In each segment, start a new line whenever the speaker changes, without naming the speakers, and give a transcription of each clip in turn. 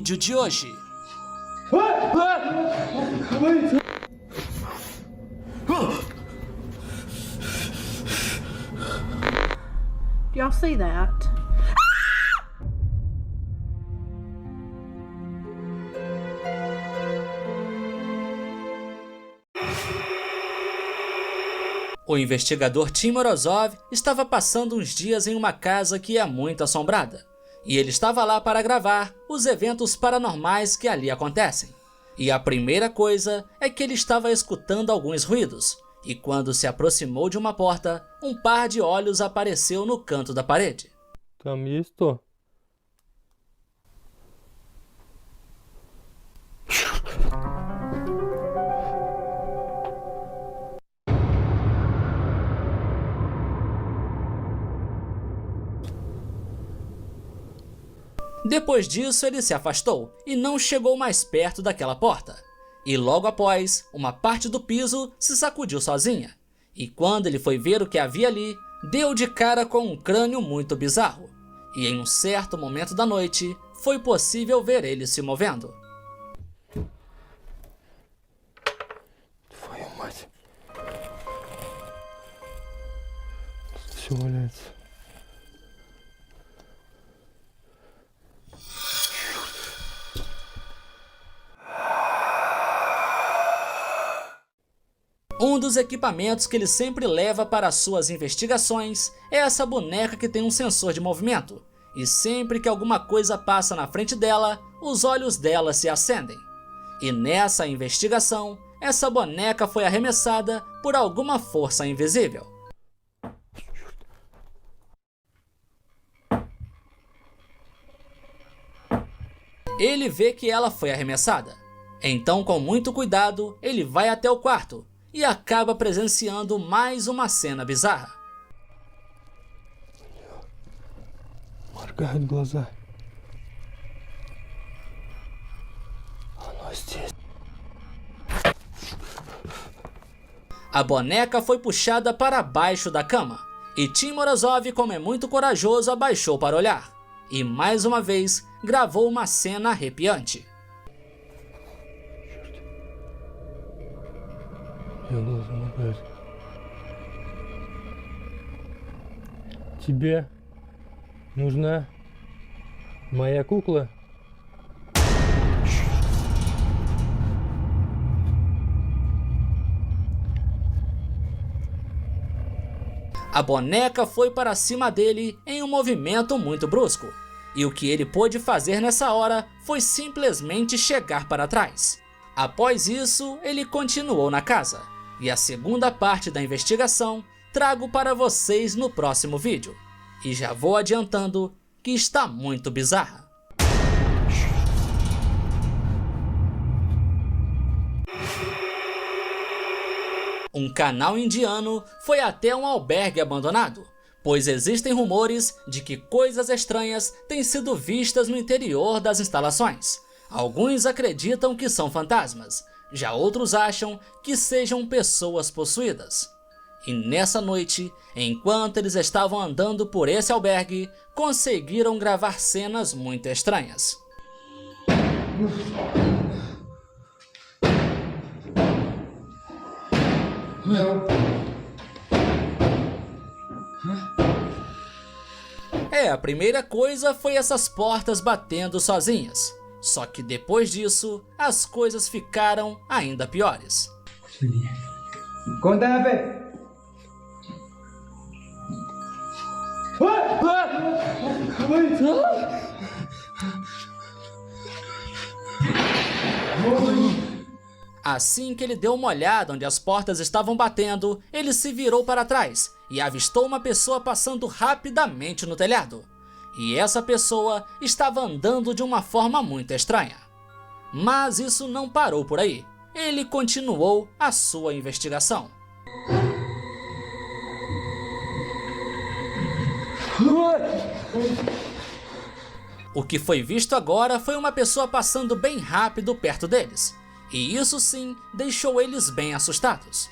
vídeo de hoje.
Do y'all see that?
O investigador Tim Morozov estava passando uns dias em uma casa que é muito assombrada. E ele estava lá para gravar os eventos paranormais que ali acontecem. E a primeira coisa é que ele estava escutando alguns ruídos. E quando se aproximou de uma porta, um par de olhos apareceu no canto da parede.
Там есть кто?
Depois disso, ele se afastou e não chegou mais perto daquela porta. E logo após, uma parte do piso se sacudiu sozinha. E quando ele foi ver o que havia ali, deu de cara com um crânio muito bizarro. E em um certo momento da noite, foi possível ver ele se movendo.
Твою мать. Тут все валяется.
Um dos equipamentos que ele sempre leva para suas investigações é essa boneca que tem um sensor de movimento. E sempre que alguma coisa passa na frente dela, os olhos dela se acendem. E nessa investigação, essa boneca foi arremessada por alguma força invisível. Ele vê que ela foi arremessada. Então, com muito cuidado, ele vai até o quarto e acaba presenciando mais uma cena bizarra.
Моргают глаза. Оно здесь.
A boneca foi puxada para baixo da cama, e Tim Morozov, como é muito corajoso, abaixou para olhar. E mais uma vez, gravou uma cena arrepiante.
Ее глаза моргают. Тебе нужна моя кукла?
A boneca foi para cima dele em um movimento muito brusco, e o que ele pôde fazer nessa hora foi simplesmente chegar para trás. Após isso, ele continuou na casa, e a segunda parte da investigação trago para vocês no próximo vídeo. E já vou adiantando que está muito bizarra. Um canal indiano foi até um albergue abandonado, pois existem rumores de que coisas estranhas têm sido vistas no interior das instalações. Alguns acreditam que são fantasmas, já outros acham que sejam pessoas possuídas. E nessa noite, enquanto eles estavam andando por esse albergue, conseguiram gravar cenas muito estranhas. A primeira coisa foi essas portas batendo sozinhas. Só que depois disso, as coisas ficaram ainda piores. Assim que ele deu uma olhada onde as portas estavam batendo, ele se virou para trás e avistou uma pessoa passando rapidamente no telhado. E essa pessoa estava andando de uma forma muito estranha. Mas isso não parou por aí. Ele continuou a sua investigação. O que foi visto agora foi uma pessoa passando bem rápido perto deles. E isso sim deixou eles bem assustados.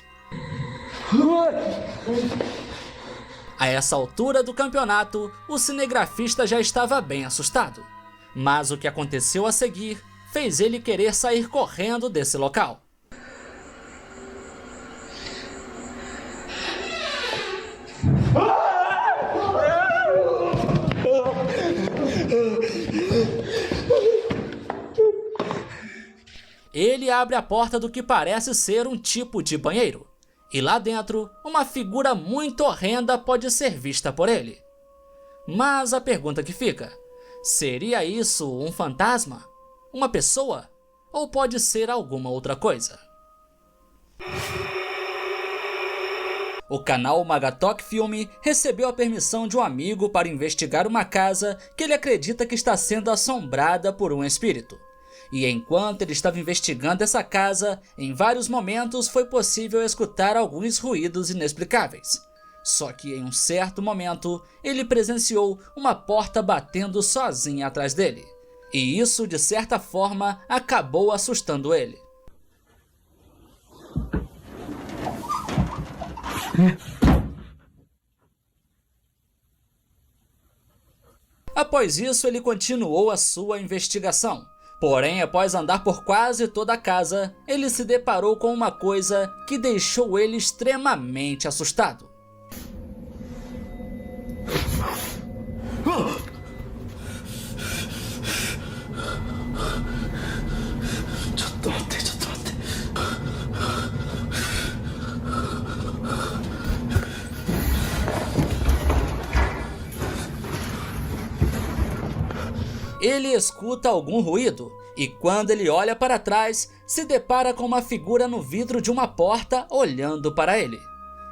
A essa altura do campeonato, o cinegrafista já estava bem assustado. Mas o que aconteceu a seguir fez ele querer sair correndo desse local. Ele abre a porta do que parece ser um tipo de banheiro, e lá dentro, uma figura muito horrenda pode ser vista por ele. Mas a pergunta que fica: seria isso um fantasma? Uma pessoa? Ou pode ser alguma outra coisa? O canal Magatok Filme recebeu a permissão de um amigo para investigar uma casa que ele acredita que está sendo assombrada por um espírito. E enquanto ele estava investigando essa casa, em vários momentos foi possível escutar alguns ruídos inexplicáveis. Só que em um certo momento, ele presenciou uma porta batendo sozinha atrás dele. E isso, de certa forma, acabou assustando ele. Após isso, ele continuou a sua investigação. Porém, após andar por quase toda a casa, ele se deparou com uma coisa que deixou ele extremamente assustado. Ele escuta algum ruído e quando ele olha para trás, se depara com uma figura no vidro de uma porta olhando para ele.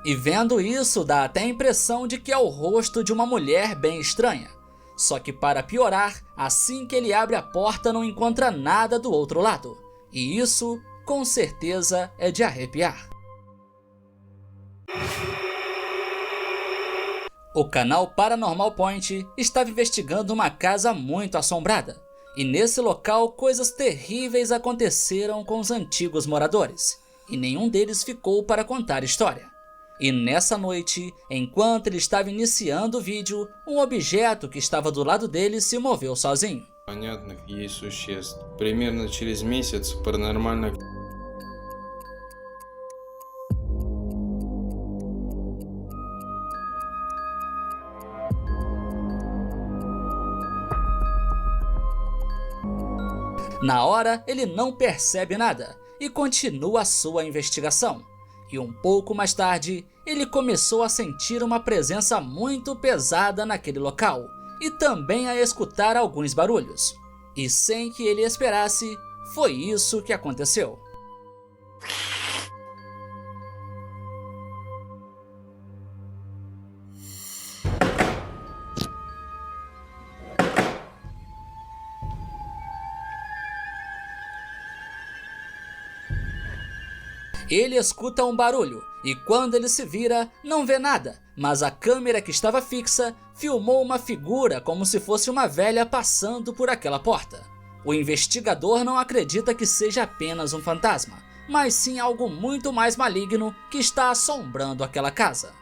E vendo isso, dá até a impressão de que é o rosto de uma mulher bem estranha. Só que para piorar, assim que ele abre a porta não encontra nada do outro lado. E isso, com certeza, é de arrepiar. O canal Paranormal Point estava investigando uma casa muito assombrada. E nesse local, coisas terríveis aconteceram com os antigos moradores. E nenhum deles ficou para contar história. E nessa noite, enquanto ele estava iniciando o vídeo, um objeto que estava do lado dele se moveu sozinho.
Понятных ей существ. Примерно через месяц паранормально.
Na hora, ele não percebe nada e continua a sua investigação. E um pouco mais tarde, ele começou a sentir uma presença muito pesada naquele local e também a escutar alguns barulhos. E sem que ele esperasse, foi isso que aconteceu. Ele escuta um barulho e quando ele se vira, não vê nada, mas a câmera que estava fixa filmou uma figura como se fosse uma velha passando por aquela porta. O investigador não acredita que seja apenas um fantasma, mas sim algo muito mais maligno que está assombrando aquela casa.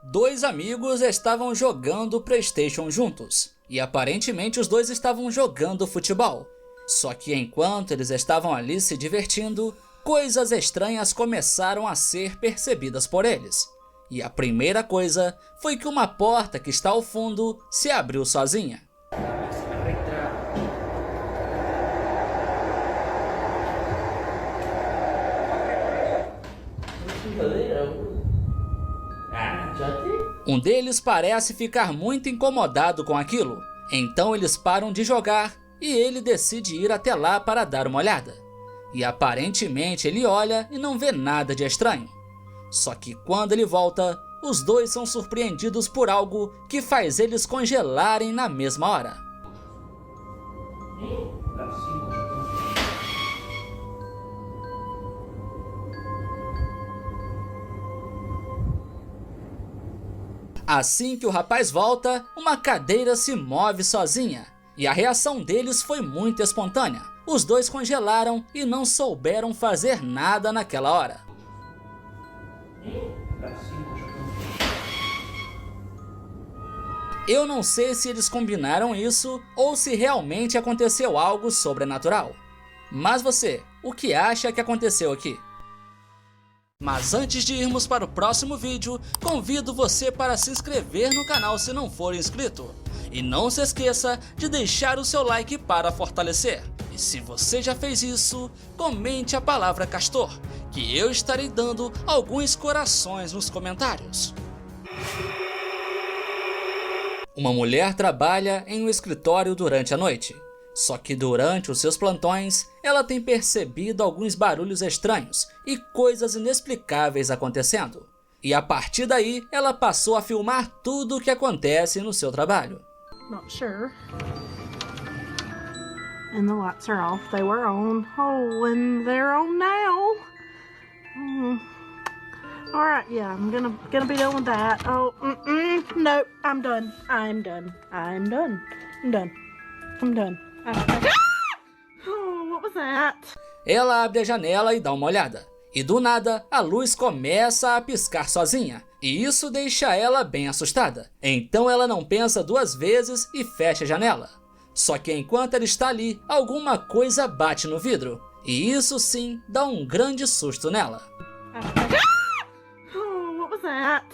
Dois amigos estavam jogando PlayStation juntos, e aparentemente os dois estavam jogando futebol. Só que enquanto eles estavam ali se divertindo, coisas estranhas começaram a ser percebidas por eles. E a primeira coisa foi que uma porta que está ao fundo se abriu sozinha. Um deles parece ficar muito incomodado com aquilo, então eles param de jogar e ele decide ir até lá para dar uma olhada. E aparentemente ele olha e não vê nada de estranho. Só que quando ele volta, os dois são surpreendidos por algo que faz eles congelarem na mesma hora. Assim que o rapaz volta, uma cadeira se move sozinha. E a reação deles foi muito espontânea. Os dois congelaram e não souberam fazer nada naquela hora. Eu não sei se eles combinaram isso ou se realmente aconteceu algo sobrenatural. Mas você, o que acha que aconteceu aqui? Mas antes de irmos para o próximo vídeo, convido você para se inscrever no canal se não for inscrito. E não se esqueça de deixar o seu like para fortalecer. E se você já fez isso, comente a palavra Castor, que eu estarei dando alguns corações nos comentários. Uma mulher trabalha em um escritório durante a noite. Só que durante os seus plantões, ela tem percebido alguns barulhos estranhos e coisas inexplicáveis acontecendo. E a partir daí, ela passou a filmar tudo o que acontece no seu trabalho.
Not sure. And the lights are off. They were on. Oh, and they're on now. All right, yeah, I'm gonna be done with that. Oh, nope, I'm done. I'm done. I'm done. I'm done. I'm done. Oh, what was that?
Ela abre a janela e dá uma olhada. E do nada, a luz começa a piscar sozinha. E isso deixa ela bem assustada. Então ela não pensa duas vezes e fecha a janela. Só que enquanto ela está ali, alguma coisa bate no vidro. E isso sim dá um grande susto nela.
Oh, what was that?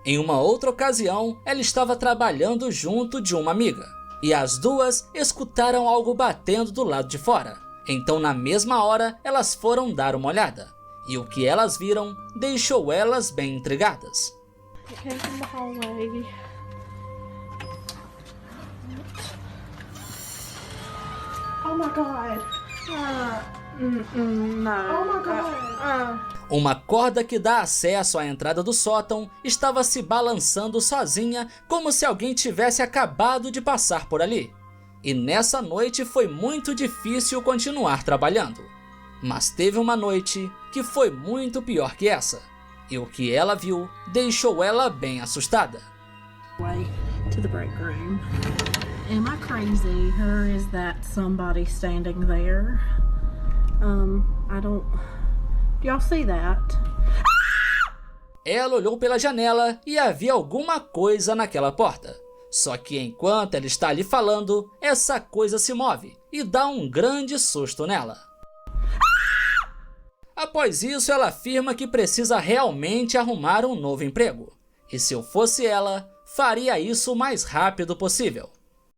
Em uma outra ocasião, ela estava trabalhando junto de uma amiga. E as duas escutaram algo batendo do lado de fora. Então na mesma hora, elas foram dar uma olhada. E o que elas viram deixou elas bem intrigadas.
It came from the hallway. Oh my god. No. Oh my god.
Uma corda que dá acesso à entrada do sótão estava se balançando sozinha, como se alguém tivesse acabado de passar por ali. E nessa noite foi muito difícil continuar trabalhando. Mas teve uma noite que foi muito pior que essa. E o que ela viu deixou ela bem assustada.
Way to the break room. Am I crazy, or is that somebody standing there? Do y'all see that?
Ela olhou pela janela e havia alguma coisa naquela porta. Só que enquanto ela está ali falando, essa coisa se move e dá um grande susto nela. Após isso, ela afirma que precisa realmente arrumar um novo emprego. E se eu fosse ela, faria isso o mais rápido possível.